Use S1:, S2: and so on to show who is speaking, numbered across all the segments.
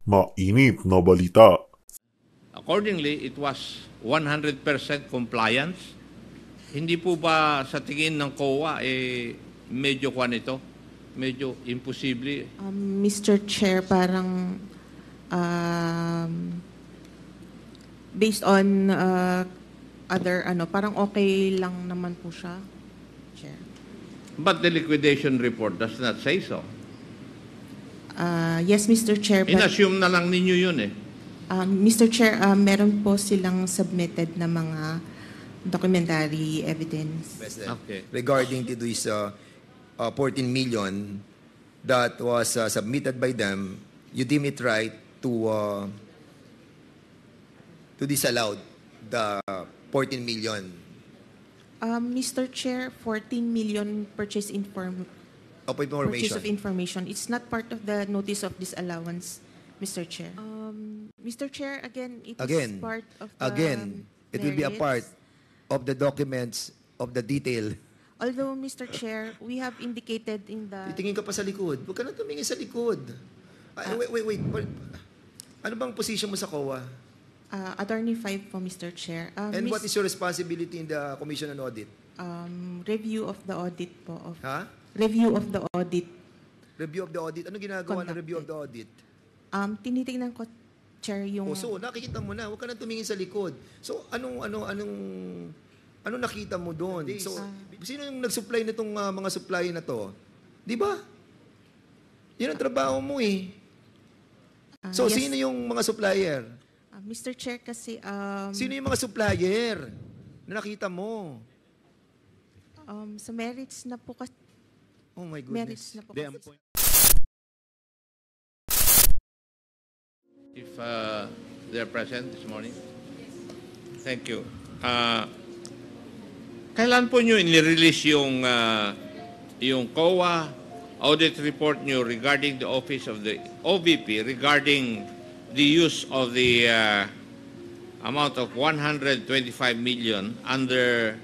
S1: Mainit na balita.
S2: Accordingly, it was 100% compliance. Hindi po ba sa tingin ng COA, medyo kwan ito? Medyo imposible?
S3: Mr. Chair, parang based on other, parang okay lang naman po siya, Chair.
S2: But the liquidation report does not say so.
S3: Yes, Mr. Chair. But,
S2: In-assume na lang ninyo yun eh.
S3: Mr. Chair, meron po silang submitted na mga documentary evidence.
S4: President,
S2: Okay.
S4: regarding to this 14 million that was submitted by them, you deem it right to disallow the 14 million
S3: Mr. Chair, 14 million purchase
S4: of
S3: purchase of
S4: information.
S3: information. It's not part of the notice of disallowance, Mr. Chair. Mr. Chair, again, it is part of the
S4: Again, it will be a part
S3: merits.
S4: of the documents of the detail.
S3: Although, Mr. Chair, we have indicated in the...
S4: Titingin ka pa sa likod. Huwag ka na tumingin sa likod. Wait. Ano bang position mo sa COA?
S3: Attorney 5 po, Mr. Chair.
S4: And what is your responsibility in the Commission on Audit?
S3: Review of the audit po.
S4: Ha?
S3: Review of the audit.
S4: Review of the audit. Ano ginagawa ng review of the audit?
S3: Tinitingnan ko, Chair, yung...
S4: So, nakikita mo na. Huwag ka na tumingin sa likod. So, anong nakita mo doon? So, sino yung nag-supply nitong mga supply na to? Di ba? Yan ang trabaho mo eh. So,
S3: yes.
S4: sino yung mga supplier?
S3: Mr. Chair, kasi...
S4: Sino yung mga supplier na nakita mo?
S3: sa merits na po kasi...
S4: Oh my
S3: Merits
S4: goodness.
S3: na po kasi.
S2: If they're present this morning. Thank you. Kailan po nyo inirelease yung COA audit report nyo regarding the office of the OVP regarding the use of the amount of 125 million under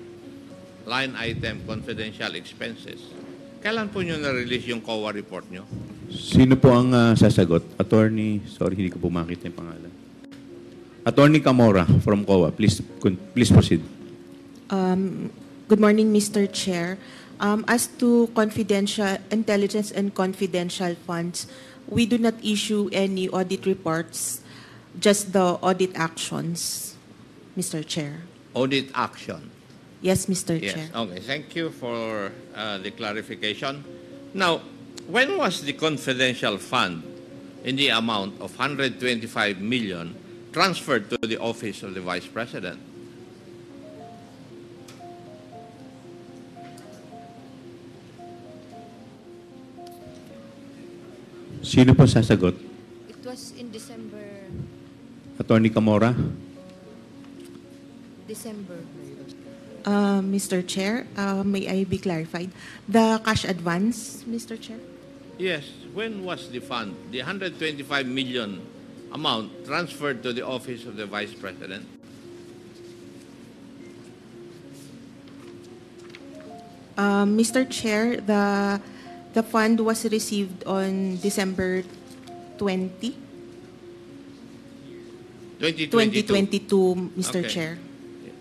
S2: line item confidential expenses? Kailan po nyo na-release yung COA report nyo?
S5: Sino po ang sasagot? Attorney, sorry, hindi ko po makita yung pangalan. Attorney Camora from COA. Please proceed.
S3: Good morning, Mr. Chair. As to confidential intelligence and confidential funds, we do not issue any audit reports, just the audit actions, Mr. Chair.
S2: Audit action.
S3: Yes, Mr.
S2: Yes.
S3: Chair.
S2: Okay. Thank you for the clarification. Now, when was the confidential fund in the amount of 125 million transferred to the office of the Vice President?
S5: Sino po sasagot?
S6: It was in December.
S5: Attorney Camora?
S3: Mr. Chair, may I be clarified? The cash advance, Mr. Chair?
S2: Yes. When was the fund, the 125 million amount, transferred to the office of the Vice President?
S3: Mr. Chair, the fund was received on December 20,
S2: 2022.
S3: 2022, Mr.
S2: Okay.
S3: Chair.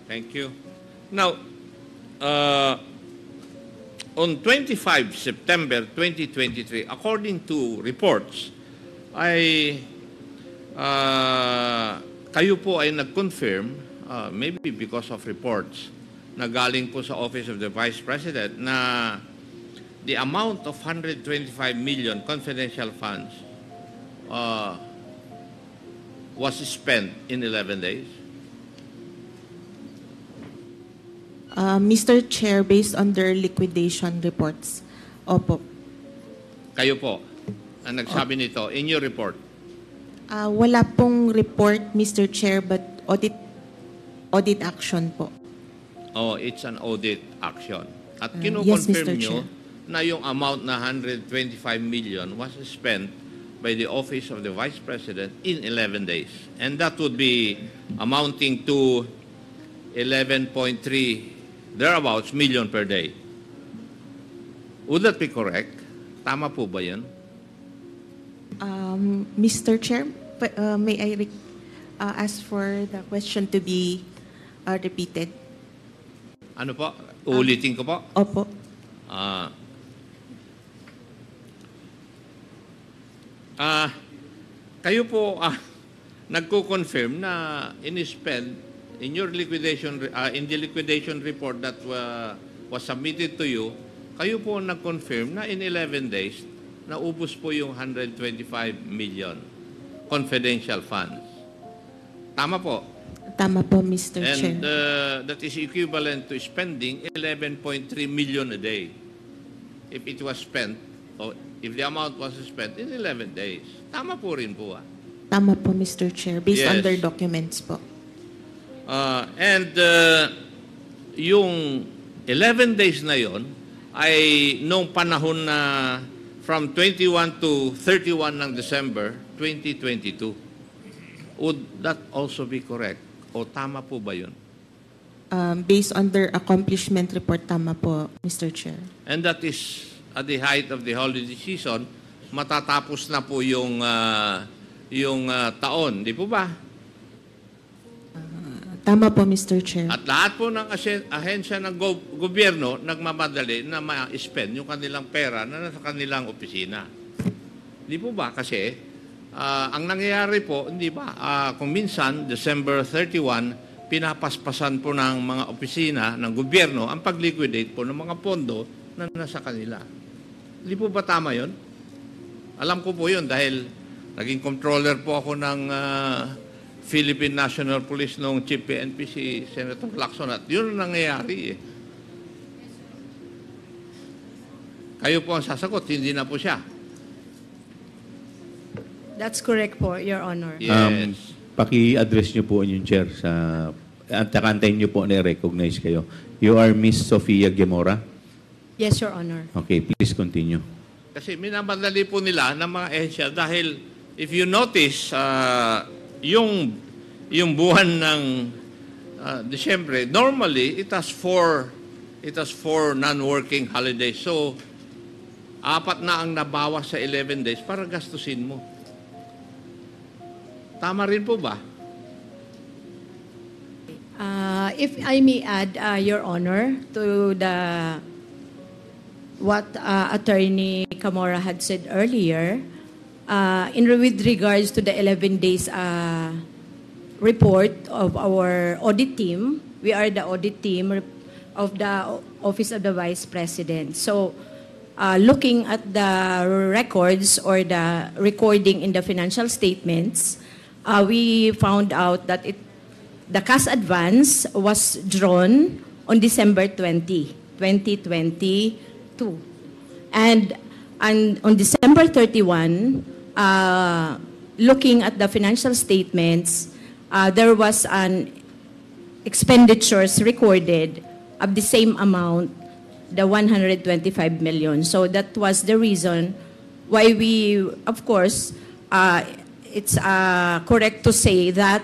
S2: Thank you. Now, on 25 September 2023, according to reports, kayo po ay nag-confirm, maybe because of reports, na galing po sa Office of the Vice President na the amount of 125 million confidential funds was spent in 11 days.
S3: Mr. Chair, based on their liquidation reports, opo.
S2: Kayo po ang nagsabi nito in your report.
S3: Wala pong report, Mr. Chair, but audit action po.
S2: Oh, it's an audit action. At
S3: Yes,
S2: kinukonfirm
S3: Mr.
S2: nyo
S3: Chair.
S2: na yung amount na 125 million was spent by the Office of the Vice President in 11 days. And that would be amounting to 11.3 thereabouts million per day. Would that be correct? Tama po ba yan?
S3: Mr. Chair, May I ask for the question to be repeated?
S2: Ano po? Uulitin ko po.
S3: Opo.
S2: Kayo po nagko-confirm na in-spend in your liquidation in the liquidation report that was submitted to you, kayo po nag-confirm na in 11 days naubos po yung 125 million confidential funds. Tama po.
S3: Tama po, Mr. Chair.
S2: And that is equivalent to spending 11.3 million a day if it was spent, or if the amount was spent in 11 days. Tama po rin po.
S3: Tama po, Mr. Chair. Based on
S2: Yes.
S3: their documents po.
S2: And yung 11 days na yon ay nung panahon na from 21 to 31 ng December 2022. Would that also be correct? O tama po ba yun?
S3: Based on their accomplishment report, tama po, Mr. Chair.
S2: And that is at the height of the holiday season, matatapos na po yung taon, di po ba?
S3: Tama po, Mr. Chair.
S2: At lahat po ng ahensya ng gobyerno nagmamadali na ma-spend yung kanilang pera na nasa kanilang opisina. Di po ba? Kasi ang nangyayari po, hindi ba, kung minsan, December 31, pinapaspasan po ng mga opisina ng gobyerno ang pag-liquidate po ng mga pondo na nasa kanila. Hindi po ba tama yun? Alam ko po yun dahil naging controller po ako ng Philippine National Police noong Chief PNP si Senator Lacson at yun ang nangyayari eh. Kayo po ang sasagot, hindi na po siya.
S6: That's correct po, Your Honor.
S2: Yes.
S5: Paki-address niyo po yung chair sa antakantayin niyo po na recognize kayo. You are Miss Sofia Gemora?
S6: Yes, Your Honor.
S5: Okay, please continue.
S2: Kasi minamadali po nila ng mga ehensya dahil if you notice, yung buwan ng Disyembre, normally it has four non-working holidays. So, 4 na ang nabawas sa 11 days para gastusin mo. Tama rin po ba?
S6: If I may add, Your Honor, to what Attorney Camora had said earlier, with regards to the 11 days report of our audit team, we are the audit team of the Office of the Vice President. So, looking at the records or the recording in the financial statements, we found out that the cash advance was drawn on December 20, 2022. And on December 31, looking at the financial statements, there was an expenditures recorded of the same amount, the 125 million. So that was the reason why we, of course, it's correct to say that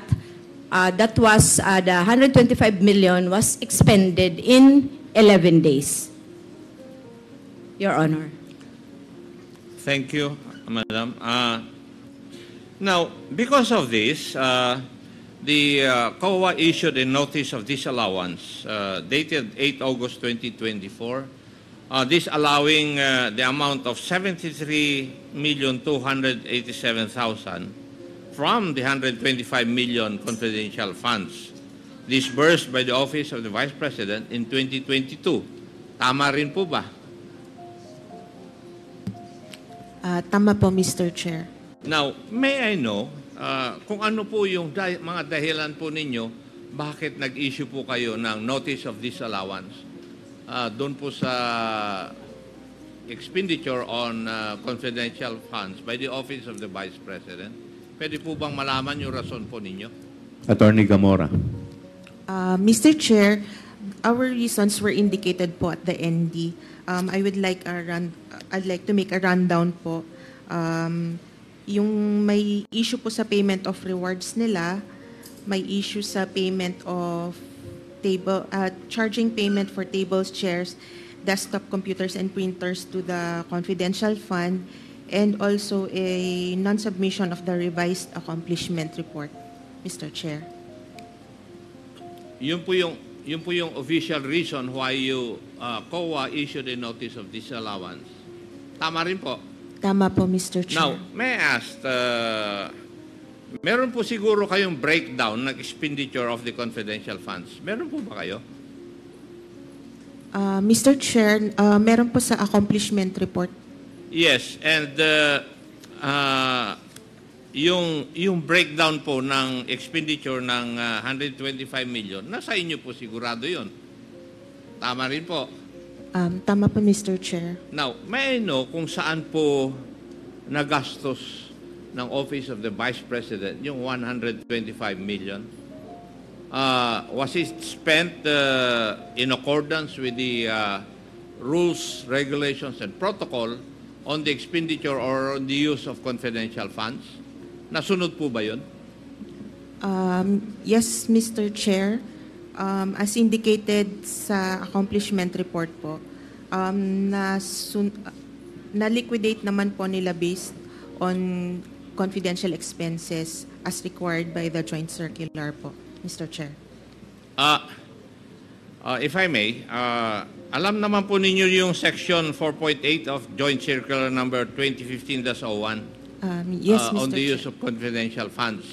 S6: that was the 125 million was expended in 11 days. Your Honor.
S2: Thank you, Madam. Now, because of this, the COA issued a notice of disallowance dated 8 August 2024, this allowing the amount of 73,287,000 from the 125 million confidential funds disbursed by the Office of the Vice President in 2022. Tama rin po ba?
S3: Tama po, Mr. Chair.
S2: Now, may I know kung ano po yung mga dahilan po ninyo bakit nag-issue po kayo ng notice of disallowance doon po sa expenditure on confidential funds by the Office of the Vice President? Pwede po bang malaman yung rason po ninyo?
S5: Attorney Gamora.
S3: Mr. Chair, our reasons were indicated po at the ND. I'd like to make a rundown po. Yung may issue po sa payment of rewards nila, may issue sa payment of charging payment for tables, chairs, desktop computers, and printers to the confidential fund, and also a non-submission of the revised accomplishment report, Mr. Chair.
S2: Yun po yung official reason why you COA issued a notice of disallowance. Tama rin po.
S3: Tama po, Mr. Chair.
S2: Now, may I ask, meron po siguro kayong breakdown ng expenditure of the confidential funds. Meron po ba kayo?
S3: Mr. Chair, meron po sa accomplishment report.
S2: Yes, and yung breakdown po ng expenditure ng 125 million, nasa inyo po sigurado yun. Tama rin po.
S3: Tama po, Mr. Chair.
S2: Now, may I know kung saan po nagastos ng Office of the Vice President yung 125 million? Was it spent in accordance with the rules, regulations, and protocol on the expenditure or on the use of confidential funds? Nasunod po ba yun?
S3: Yes, Mr. Chair. As indicated sa accomplishment report po, na-liquidate naman po nila based on confidential expenses as required by the joint circular po, Mr. Chair.
S2: If I may, alam naman po ninyo yung section 4.8 of Joint Circular number 2015-01
S3: Yes, Mr.
S2: on the
S3: Chair.
S2: use of confidential funds.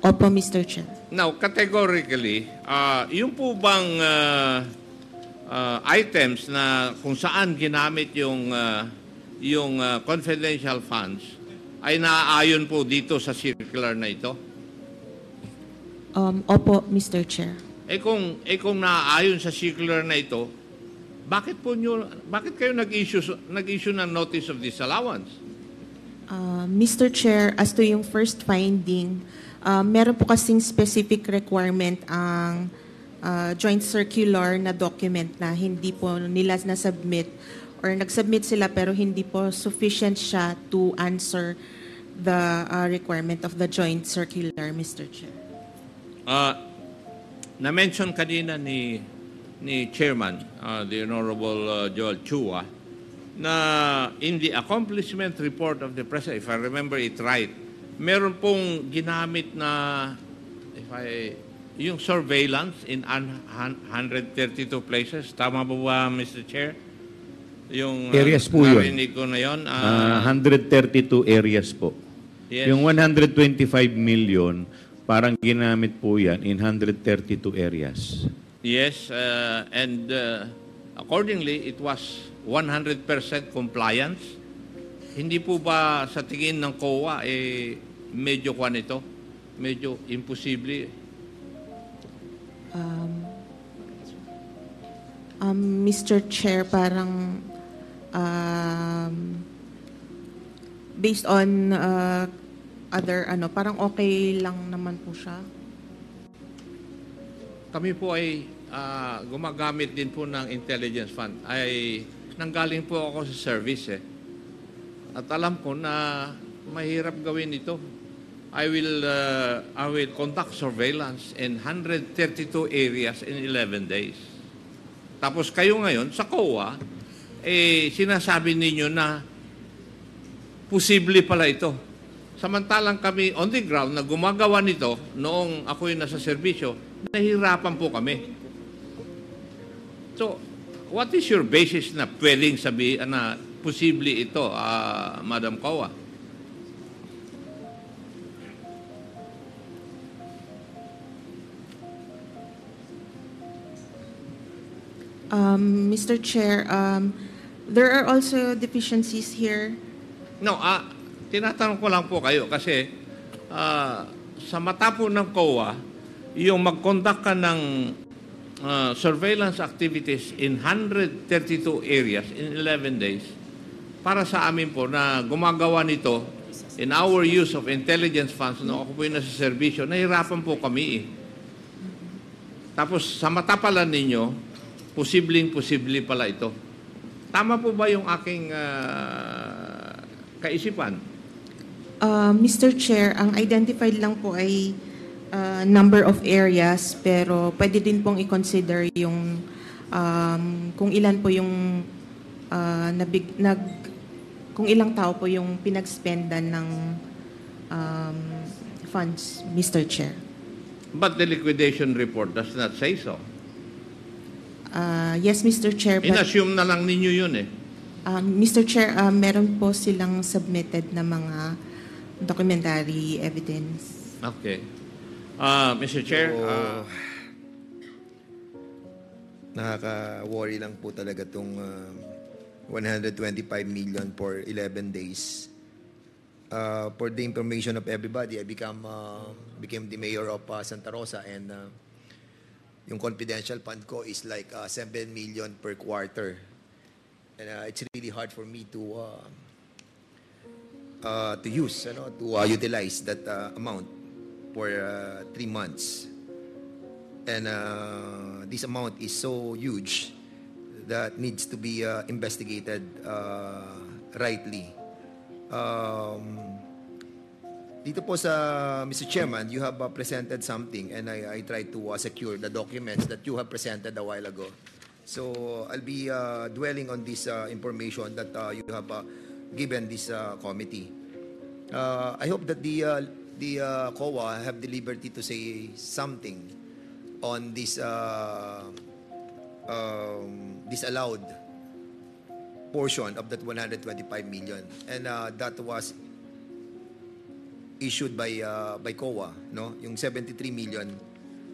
S3: Opo, Mr. Chair.
S2: Now, categorically, yung po bang items na kung saan ginamit yung confidential funds ay naaayon po dito sa circular na ito?
S3: Opo, Mr. Chair.
S2: Kung naaayon sa circular na ito, bakit kayo nag-issue ng notice of disallowance?
S3: Mr. Chair, as to yung first finding, meron po kasing specific requirement ang joint circular na document na hindi po nila na-submit or nag-submit sila pero hindi po sufficient siya to answer the requirement of the joint circular, Mr. Chair.
S2: Na-mention kanina ni Chairman, the Honorable Joel Chua, na in the accomplishment report of the President, if I remember it right, meron pong ginamit na yung surveillance in 132 places. Tama po ba, Mr. Chair? Yung
S5: Areas po yun.
S2: narinig ko na yun.
S5: 132 areas po.
S2: Yes.
S5: Yung 125 million, parang ginamit po yan in 132 areas.
S2: Yes, and accordingly, it was 100% compliance. Hindi po ba sa tingin ng COA, medyo kwan ito? Medyo imposible?
S3: Mr. Chair, parang based on other parang okay lang naman po siya.
S2: Kami po ay gumagamit din po ng intelligence fund. Nanggaling po ako sa service At alam ko na mahirap gawin ito. I will conduct surveillance in 132 areas in 11 days. Tapos kayo ngayon sa COA, sinasabi ninyo na posible pala ito. Samantalang kami on the ground na gumagawa nito noong ako'y nasa serbisyo, nahihirapan po kami. So, what is your basis na pwedeng sabihin na posible ito, Madam COA?
S3: Mr. Chair, there are also deficiencies here.
S2: No, tinatanong ko lang po kayo kasi sa mata po ng COA, yung mag-conduct ka ng surveillance activities in 132 areas in 11 days, para sa amin po na gumagawa nito in our use of intelligence funds, no, ako po yung nasa serbisyo, nahirapan po kami Tapos sa mata pala ninyo, posibleng-posible pala ito. Tama po ba yung aking kaisipan?
S3: Mr. Chair, ang identified lang po ay number of areas, pero pwede din pong i-consider yung kung ilan po yung kung ilang tao po yung pinag-spendan ng funds, Mr. Chair.
S2: But the liquidation report does not say so.
S3: Yes, Mr. Chair. But,
S2: Inassume na lang ninyo yun eh.
S3: Mr. Chair, meron po silang submitted na mga documentary evidence.
S2: Okay. Mr. Chair,
S4: Nakaka-worry lang po talaga itong 125 million for 11 days. For the information of everybody, I became the mayor of Santa Rosa, and yung confidential fund ko is like 7 million per quarter. And it's really hard for me to use, to utilize that amount for 3 months. And this amount is so huge that needs to be investigated rightly. Dito po sa Mr. Chairman, you have presented something, and I tried to secure the documents that you have presented a while ago. So I'll be dwelling on this information that you have given this committee. I hope that the COA have the liberty to say something on this disallowed portion of that 125 million, and that was issued by COA, no? Yung 73 million.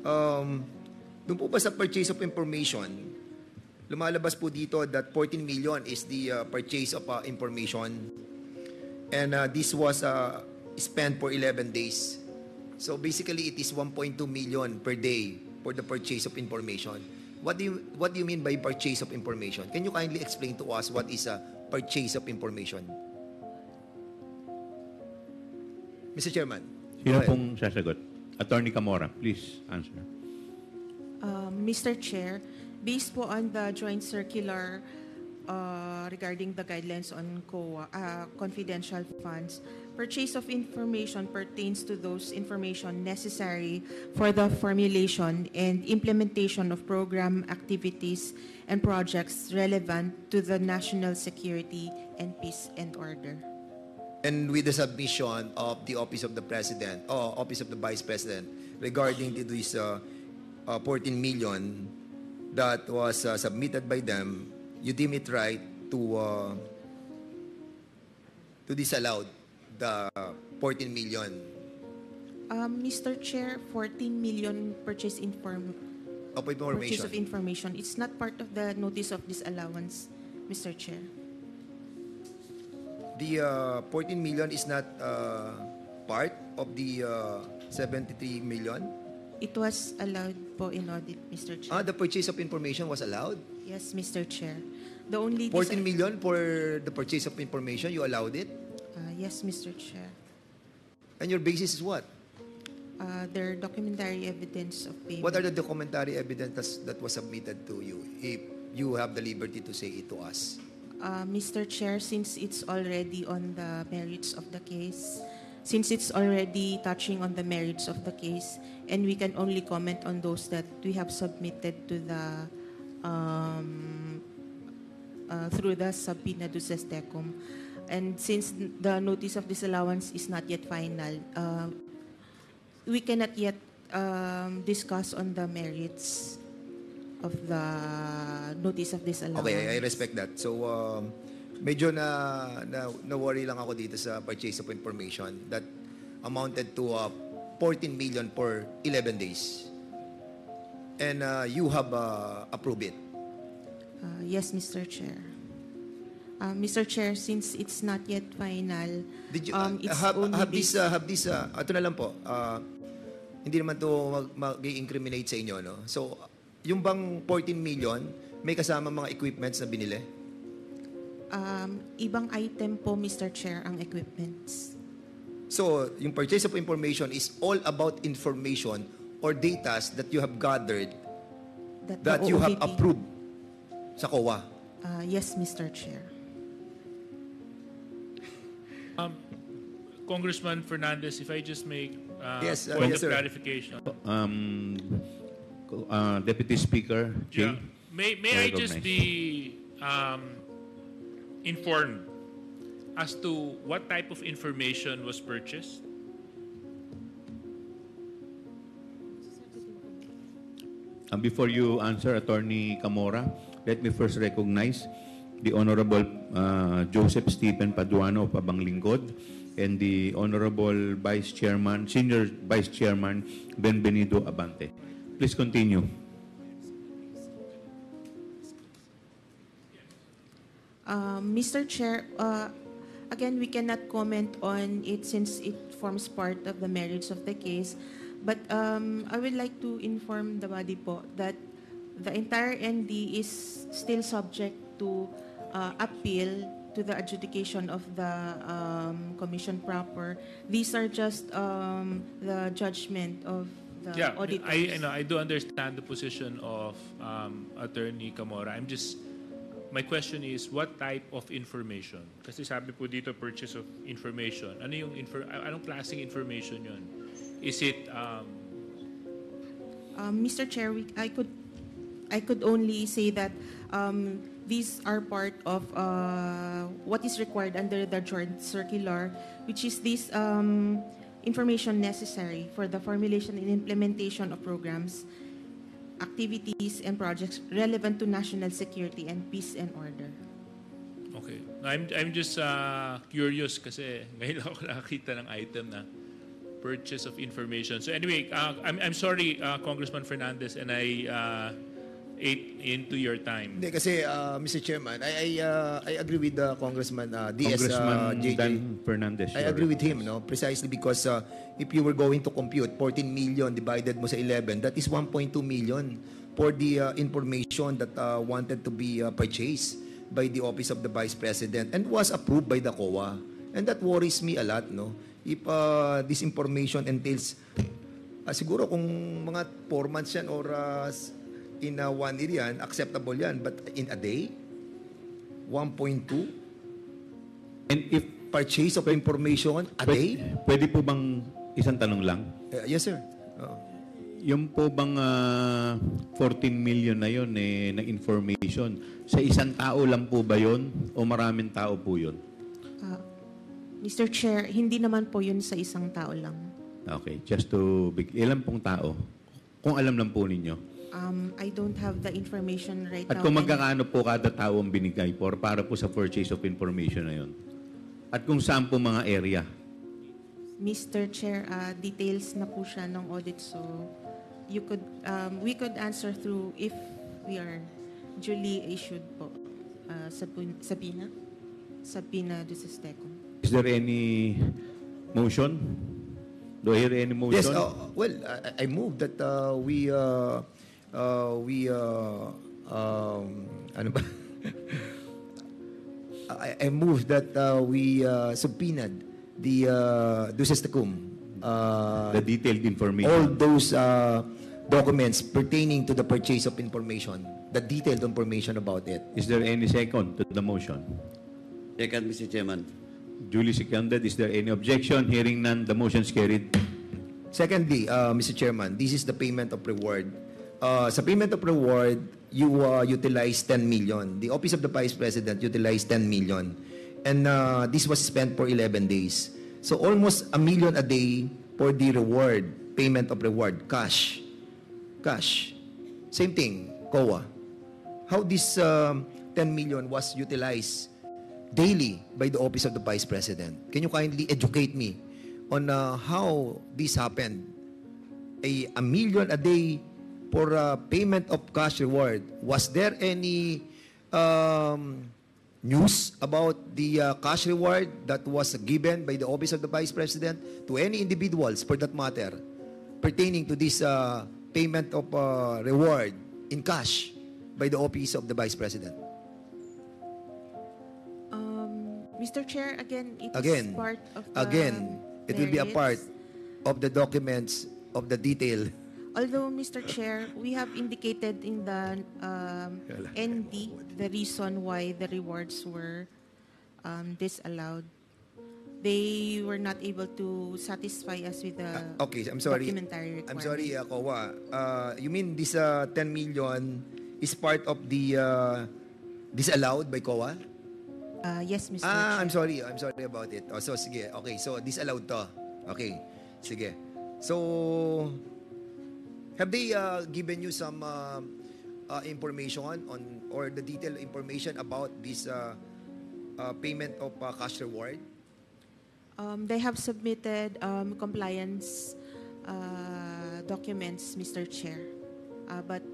S4: Doon po ba sa purchase of information, lumalabas po dito that 14 million is the purchase of information, and this was spent for 11 days. So basically, it is 1.2 million per day for the purchase of information. What do you mean by purchase of information? Can you kindly explain to us what is a purchase of information? Mr. Chairman.
S5: Sino pong sasagot? Attorney Camora, please answer.
S3: Mr. Chair, based po on the joint circular regarding the guidelines on confidential funds, purchase of information pertains to those information necessary for the formulation and implementation of program activities and projects relevant to the national security and peace and order.
S4: And with the submission of the Office of the President, or Office of the Vice President, regarding to this 14 million that was submitted by them, you deem it right to disallow the 14 million.
S3: Mr. Chair, 14 million purchase of
S4: information.
S3: information. It's not part of the notice of disallowance, Mr. Chair.
S4: The 14 million is not part of the 73 million?
S3: It was allowed po in audit, Mr. Chair.
S4: The purchase of information was allowed?
S3: Yes, Mr. Chair. The only
S4: 14 million for the purchase of information, you allowed it?
S3: Yes, Mr. Chair.
S4: And your basis is what?
S3: Their documentary evidence of payment.
S4: What are the documentary evidence that was submitted to you, if you have the liberty to say it to us?
S3: Mr. Chair, since it's already on the merits of the case, since it's already touching on the merits of the case, and we can only comment on those that we have submitted to the through the subpoena to SESTECOM. And since the notice of disallowance is not yet final, we cannot yet discuss on the merits of the notice of disallowance.
S4: Okay, I respect that. So, medyo na-worry lang ako dito sa purchase of information that amounted to 14 million for 11 days. And you have approved it.
S3: Yes, Mr. Chair. Mr. Chair, since it's not yet final,
S4: Did you
S3: it's
S4: have
S3: only
S4: this ito na lang po, hindi naman to mag-incriminate sa inyo, no? So, yung bang 14 million, may kasama mga equipments na binili?
S3: ibang item po, Mr. Chair, ang equipments.
S4: So, yung purchase of information is all about information or data that you have gathered that you have
S3: OOPP.
S4: approved sa COA.
S3: Yes, Mr. Chair.
S7: Congressman Fernandez, if I just make
S4: Yes,
S7: point
S4: yes,
S7: of
S4: sir.
S7: clarification.
S5: Deputy Speaker, Jay.
S7: Yeah. May I just
S5: Recognize.
S7: be informed as to what type of information was purchased?
S5: And before you answer, Attorney Camora, let me first recognize the Honorable Joseph Stephen Paduano of Abang Lingkod and the Honorable Vice Chairman, Senior Vice Chairman Benvenido Abante. Please continue.
S3: Mr. Chair, again, we cannot comment on it since it forms part of the merits of the case. But I would like to inform the body po that the entire ND is still subject to appeal to the adjudication of the commission proper. These are just the judgment of the auditors.
S7: I do understand the position of Attorney Camora. My question is, what type of information? Kasi sabi po dito, purchase of information. Anong klaseng information yun? Is it...
S3: Mr. Chair, I could only say that these are part of what is required under the joint circular, which is this information necessary for the formulation and implementation of programs, activities, and projects relevant to national security and peace and order.
S7: Okay. I'm just curious kasi ngayon ako nakakita ng item na purchase of information. So anyway, I'm sorry, Congressman Fernandez, and I ate into your time.
S4: Hindi, kasi, Mr. Chairman, I agree with Congressman DS
S5: Congressman
S4: JJ.
S5: Dan Fernandez.
S4: I agree with him, no? Precisely because if you were going to compute 14 million divided mo sa 11, that is 1.2 million for the information that wanted to be purchased by the Office of the Vice President and was approved by the COA. And that worries me a lot, no? If this information entails, siguro kung mga 4 months yan or in 1 year yan, acceptable yan. But in a day, 1.2?
S5: And if
S4: Purchase of information a day?
S5: pwede po bang isang tanong lang?
S4: Yes, sir.
S5: Yung po bang 14 million na yun na information, sa isang tao lang po ba yun o maraming tao po yun?
S3: Mr. Chair, hindi naman po yun sa isang tao lang.
S5: Okay, just to ilan pong tao? Kung alam lang po ninyo.
S3: I don't have the information right
S5: At
S3: now.
S5: kung magkakaano po kada tao ang binigay para po sa purchase of information na yun? At kung saan po mga area?
S3: Mr. Chair, details na po siya ng audit, so we could answer through if we are duly issued po subpoena do Sisteco.
S5: Is there any motion? Do I hear any motion?
S4: Yes, well, I move that ano ba? I move that we subpoenaed the Dusestacum.
S5: The detailed information.
S4: All those documents pertaining to the purchase of information, the detailed information about it.
S5: Is there any second to the motion?
S8: Second, Mr. Chairman.
S5: Duly seconded. Is there any objection? Hearing none, the motion is carried.
S4: Secondly, Mr. Chairman, this is the payment of reward. Sa payment of reward, you utilize 10 million. The Office of the Vice President utilized 10 million. And this was spent for 11 days. So almost $1 million a day for the reward, payment of reward, cash. Cash. Same thing, COA. How this 10 million was utilized daily by the Office of the Vice President. Can you kindly educate me on how this happened? $1 million a day for payment of cash reward. Was there any news about the cash reward that was given by the Office of the Vice President to any individuals, for that matter, pertaining to this payment of reward in cash by the Office of the Vice President?
S3: Mr. Chair, again, it
S4: Again,
S3: is part of the
S4: it will be a part
S3: merits.
S4: of the documents of the detail.
S3: Although, Mr. Chair, we have indicated in the ND the reason why the rewards were disallowed. They were not able to satisfy us with the
S4: Okay, I'm sorry.
S3: documentary requirement.
S4: I'm sorry, COA. You mean this 10 million is part of the disallowed by COA?
S3: Yes, Mr.
S4: I'm
S3: Chair.
S4: sorry about it. Oh, so, sige. Okay, so disallowed to. Okay, sige. So, have they given you some information on, or the detailed information about this payment of cash reward?
S3: They have submitted compliance documents, Mr. Chair, but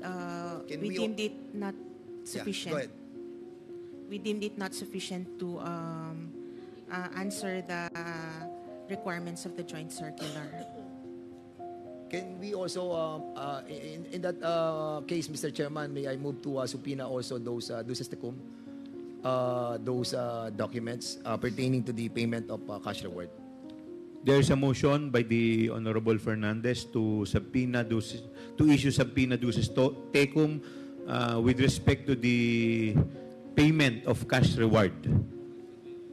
S4: Can
S3: we
S4: we
S3: deemed it not sufficient.
S4: Yeah, go ahead.
S3: We deemed it not sufficient to answer the requirements of the joint circular.
S4: Can we also, in that case, Mr. Chairman, may I move to subpoena also those those documents pertaining to the payment of cash reward?
S5: There is a motion by the Honorable Fernandez to issue subpoena duces tecum with respect to the payment of cash reward.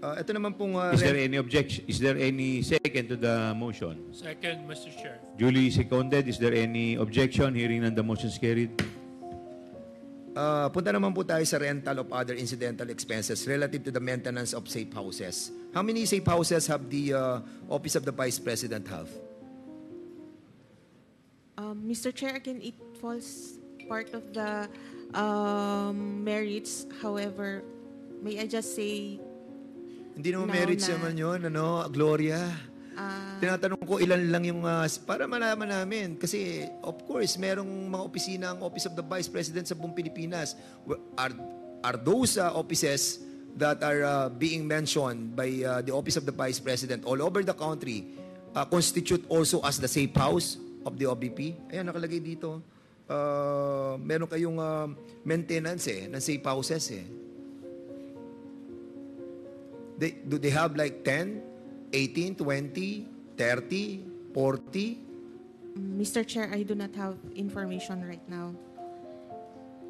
S4: Ito naman pong
S5: Is there any objection? Is there any second to the motion?
S7: Second, Mr. Chair.
S5: Duly seconded. Is there any objection? Hearing none, the motion is carried.
S4: punta naman po tayo sa rental of other incidental expenses relative to the maintenance of safe houses. How many safe houses have the Office of the Vice President have?
S3: Mr. Chair, again, it falls part of the merits. However, may I just say,
S4: Hindi naman
S3: No,
S4: merits
S3: na-
S4: naman yun, Gloria. Tinatanong ko ilan lang yung, para malaman namin. Kasi, of course, merong mga opisina ang Office of the Vice President sa buong Pilipinas. Are those offices that are being mentioned by the Office of the Vice President all over the country constitute also as the safe house of the OVP? Ayan, nakalagay dito. Meron kayong maintenance ng safe houses Do they have like 10, 18, 20, 30, 40?
S3: Mr. Chair, I do not have information right now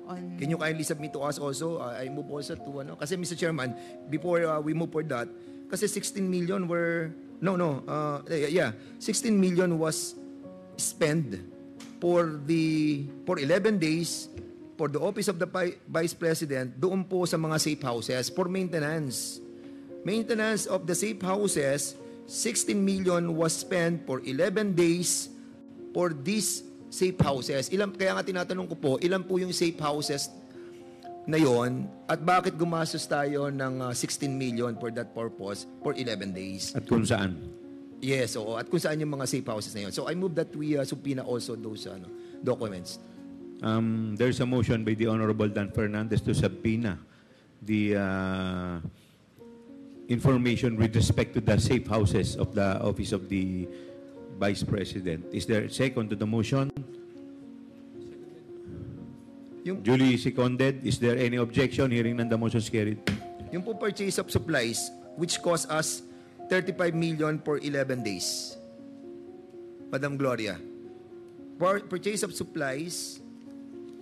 S3: on...
S4: Can you kindly submit to us also? I move also to Kasi Mr. Chairman, before we move for that, kasi 16 million were... 16 million was spent for 11 days for the Office of the Vice President doon po sa mga safe houses for maintenance. Maintenance of the safe houses, 16 million was spent for 11 days for these safe houses. Kaya nga tinatanong ko po, ilan po yung safe houses na yon at bakit gumastos tayo ng 16 million for that purpose for 11 days?
S5: At kung saan?
S4: Yes, oo. At kung saan yung mga safe houses na yon. So I move that we subpoena also those documents.
S5: There's a motion by the Honorable Dan Fernandez to subpoena the information with respect to the safe houses of the Office of the Vice President. Is there a second to the motion? Duly seconded. Is there any objection? Hearing none, the motion is carried.
S4: Yung po purchase of supplies which cost us 35 million for 11 days. Madam Gloria, purchase of supplies,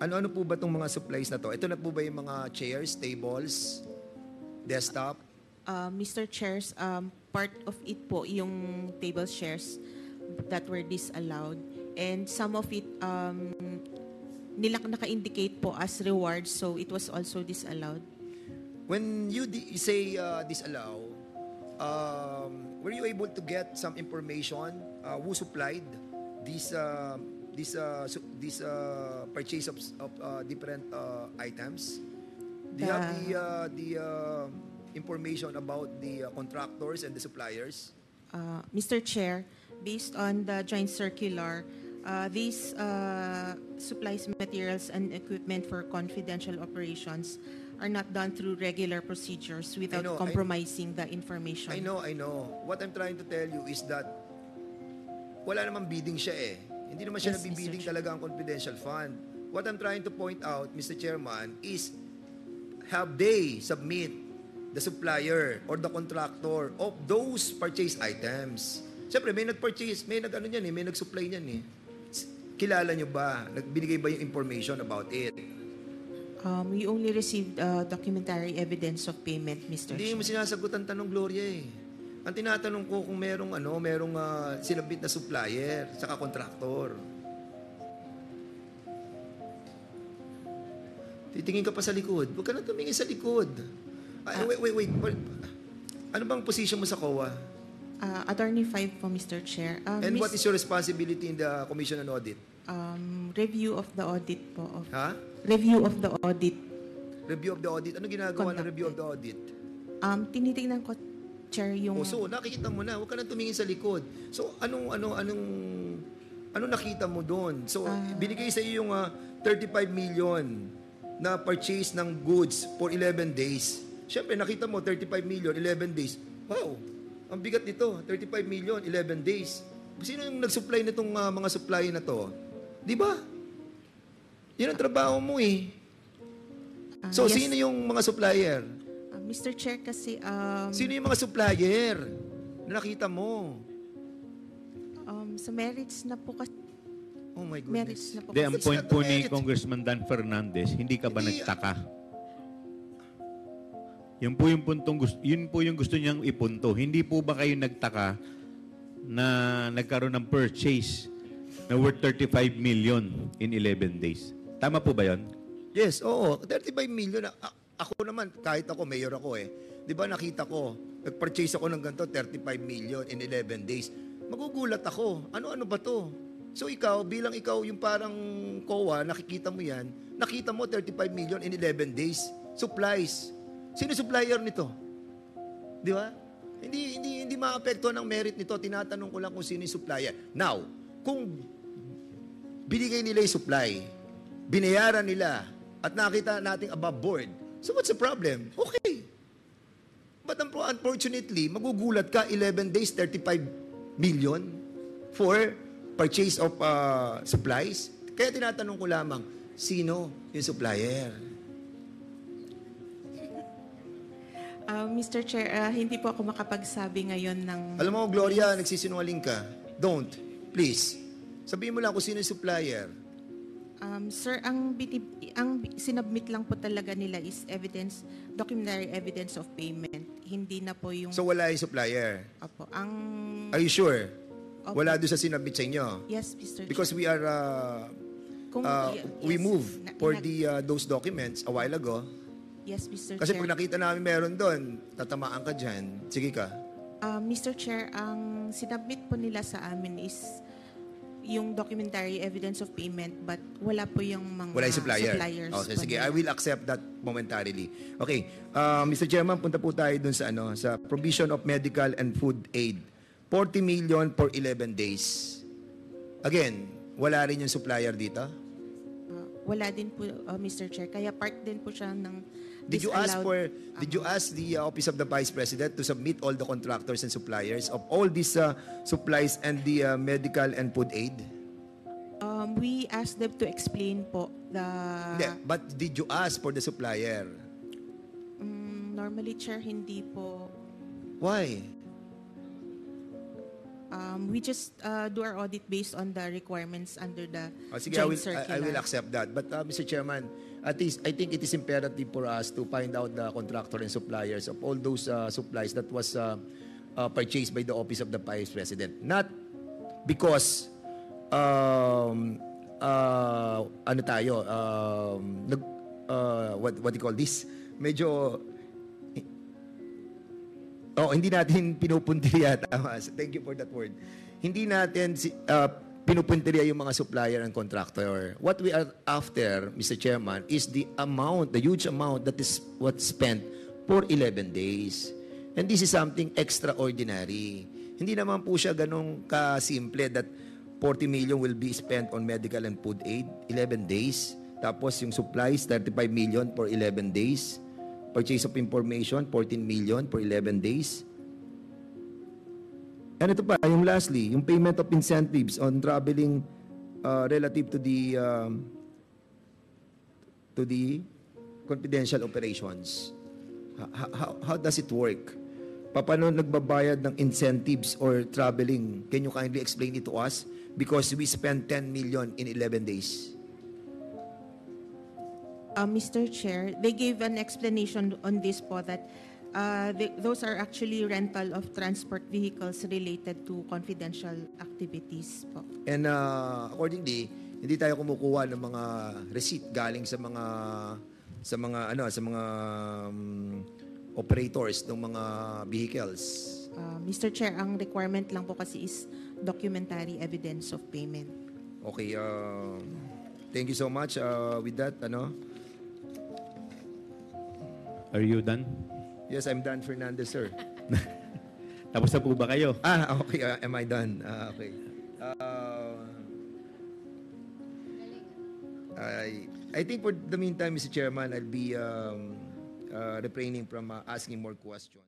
S4: ano-ano po ba itong mga supplies na to? Ito na po ba yung mga chairs, tables, desktop?
S3: Mr. Chairs, part of it po yung table shares that were disallowed. And some of it, naka-indicate po as reward, so it was also disallowed.
S4: When you say disallow, were you able to get some information who supplied this purchase of different items? Do you have the information about the contractors and the suppliers?
S3: Mr. Chair, based on the joint circular, these supplies, materials, and equipment for confidential operations are not done through regular procedures without compromising the information.
S4: I know. What I'm trying to tell you is that wala namang bidding siya Hindi naman siya
S3: Yes,
S4: nabibidding
S3: Mr. Chair.
S4: talaga ang confidential fund. What I'm trying to point out, Mr. Chairman, is have they submit the supplier or the contractor of those purchase items? Siyempre, may nag-purchase, may nag-supply niyan Kilala nyo ba? Nagbinigay ba yung information about it?
S3: We only received documentary evidence of payment, Mr.
S4: Hindi
S3: Chair.
S4: mo sinasagot ang tanong, Gloria Ang tinatanong ko kung merong sinabit na supplier saka contractor. Titingin ka pa sa likod. Huwag ka na tumingin sa likod. Wait. Ano bang position mo sa COA?
S3: Attorney 5 po, Mr. Chair.
S4: And what is your responsibility in the Commission on Audit?
S3: Review of the audit po.
S4: Ha?
S3: Review of the audit.
S4: Review of the audit. Ano ginagawa ng review of the audit?
S3: Tinitingnan ko, Chair, yung...
S4: So, nakikita mo na. Huwag ka nang tumingin sa likod. So, anong nakita mo doon? So, binigay sa iyo yung 35 million na purchase ng goods for 11 days. Siyempre, nakita mo, 35 million, 11 days. Wow! Ang bigat nito, 35 million, 11 days. Sino yung nag-supply nitong mga supply na to? Di ba? Yan ang trabaho mo eh. So,
S3: yes.
S4: sino yung mga supplier?
S3: Mr. Chair, kasi...
S4: Sino yung mga supplier na nakita mo?
S3: sa merits na po kasi...
S4: Oh my
S3: Merits
S4: goodness.
S3: na po.
S5: Hindi, ang
S4: It's
S5: point
S4: not
S5: po
S4: a
S5: ni
S4: merit.
S5: Congressman Dan Fernandez, hindi ka ba
S4: Hindi,
S5: nagtaka? Yun po yung gusto niyang ipunto. Hindi po ba kayo nagtaka na nagkaroon ng purchase na worth 35 million in 11 days? Tama po ba yun?
S4: Yes, oo. 35 million. Ako naman, kahit ako, mayor ako eh. Di ba nakita ko, nag-purchase ako ng ganito, 35 million in 11 days. Magugulat ako. Ano-ano ba to? So ikaw, bilang ikaw yung parang COA, nakikita mo yan, nakita mo 35 million in 11 days. Supplies. Sino supplier nito? Di ba? Hindi maapektuhan ang merit nito. Tinatanong ko lang kung sino yung supplier. Now, kung binigay nila yung supply, binayaran nila, at nakita natin above board, so what's the problem? Okay. But unfortunately, magugulat ka, 11 days, 35 million for purchase of supplies. Kaya tinatanong ko lamang, sino yung supplier?
S3: Mr. Chair, hindi po ako makapagsabi ngayon ng...
S4: Alam mo, Gloria, nagsisinungaling ka. Don't. Please. Sabihin mo lang kung sino yung supplier.
S3: Sir, ang sinubmit lang po talaga nila is documentary evidence of payment. Hindi na po yung...
S4: So, wala yung supplier.
S3: Opo,
S4: Are you sure?
S3: Opo.
S4: Wala doon sa sinabit sa inyo?
S3: Yes, Mr.
S4: Because
S3: Chair.
S4: we are... we
S3: Yes,
S4: move for
S3: nag-
S4: those documents a while ago.
S3: Yes, Mr.
S4: Kasi
S3: Chair.
S4: pag nakita namin meron doon, tatamaan ka dyan. Sige ka.
S3: Mr. Chair, ang sinubmit po nila sa amin is yung documentary evidence of payment but wala po yung mga
S4: Wala yung supplier.
S3: suppliers.
S4: Okay,
S3: po
S4: sige.
S3: nila.
S4: I will accept that momentarily. Okay. Mr. Chairman, punta po tayo dun sa sa provision of medical and food aid. 40 million for 11 days. Again, wala rin yung supplier dito?
S3: Wala din po, Mr. Chair. Kaya part din po siya ng
S4: Did you ask the Office of the Vice President to submit all the contractors and suppliers of all these supplies and the medical and food aid?
S3: We asked them to explain po the...
S4: Hindi, but did you ask for the supplier?
S3: Normally, Chair, hindi po.
S4: Why?
S3: We just do our audit based on the requirements under the
S4: Sige,
S3: joint circular.
S4: I will accept that. But Mr. Chairman, at least I think it is imperative for us to find out the contractor and suppliers of all those supplies that was purchased by the Office of the Vice President. Not because what do you call this? Medyo hindi natin pinupuntirya. Tama. Thank you for that word. Hindi natin pinupuntirya yung mga supplier and contractor. What we are after, Mr. Chairman, is the huge amount that is what's spent for 11 days. And this is something extraordinary. Hindi naman po siya ganun ka-simple that 40 million will be spent on medical and food aid, 11 days. Tapos yung supplies, 35 million for 11 days. Purchase of information, 14 million for 11 days. And ito pa, yung lastly, yung payment of incentives on traveling relative to the confidential operations. How does it work? Paano nagbabayad ng incentives or traveling? Can you kindly explain it to us? Because we spent 10 million in 11 days.
S3: Mr. Chair, they gave an explanation on this po that those are actually rental of transport vehicles related to confidential activities po.
S4: And accordingly, hindi tayo kumukuha ng mga receipt galing sa mga operators ng mga vehicles.
S3: Mr. Chair, ang requirement lang po kasi is documentary evidence of payment.
S4: Okay, thank you so much. With that,
S5: Are you done?
S4: yes, I'm Dan Fernandez, sir.
S5: Tapos na po ba kayo?
S4: Okay, am I done? Okay. I think for the meantime, Mr. Chairman, I'll be refraining from asking more questions.